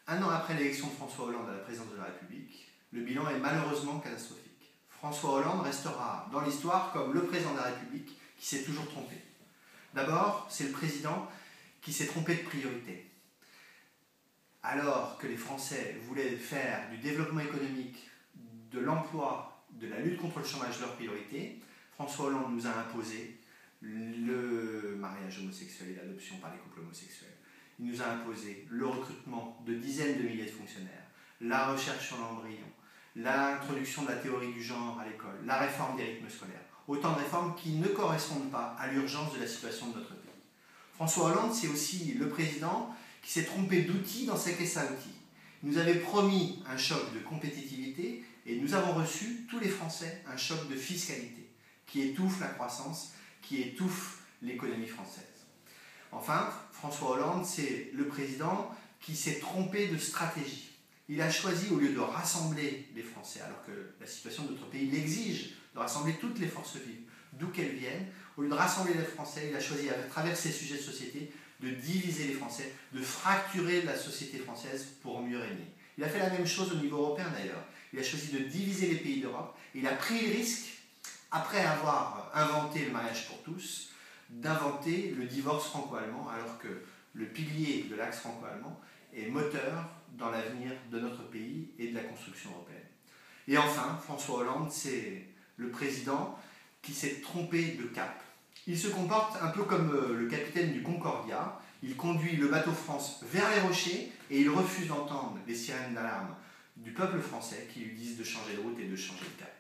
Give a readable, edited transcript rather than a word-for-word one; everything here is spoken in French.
Un an après l'élection de François Hollande à la présidence de la République, le bilan est malheureusement catastrophique. François Hollande restera dans l'histoire comme le président de la République qui s'est toujours trompé. D'abord, c'est le président qui s'est trompé de priorité. Alors que les Français voulaient faire du développement économique, de l'emploi, de la lutte contre le chômage leur priorité, François Hollande nous a imposé le mariage homosexuel et l'adoption par les couples homosexuels. Il nous a imposé le recrutement de dizaines de milliers de fonctionnaires, la recherche sur l'embryon, l'introduction de la théorie du genre à l'école, la réforme des rythmes scolaires. Autant de réformes qui ne correspondent pas à l'urgence de la situation de notre pays. François Hollande, c'est aussi le président qui s'est trompé d'outils dans sa caisse à outils. Il nous avait promis un choc de compétitivité et nous avons reçu, tous les Français, un choc de fiscalité qui étouffe la croissance, qui étouffe l'économie française. Enfin, François Hollande, c'est le président qui s'est trompé de stratégie. Il a choisi, au lieu de rassembler les Français, alors que la situation de notre pays l'exige, de rassembler toutes les forces vives, d'où qu'elles viennent, au lieu de rassembler les Français, il a choisi, à travers ces sujets de société, de diviser les Français, de fracturer la société française pour mieux régner. Il a fait la même chose au niveau européen d'ailleurs. Il a choisi de diviser les pays d'Europe et il a pris le risque, après avoir inventé le mariage pour tous, d'inventer le divorce franco-allemand, alors que le pilier de l'axe franco-allemand est moteur dans l'avenir de notre pays et de la construction européenne. Et enfin, François Hollande, c'est le président qui s'est trompé de cap. Il se comporte un peu comme le capitaine du Concordia. Il conduit le bateau France vers les rochers et il refuse d'entendre les sirènes d'alarme du peuple français qui lui disent de changer de route et de changer de cap.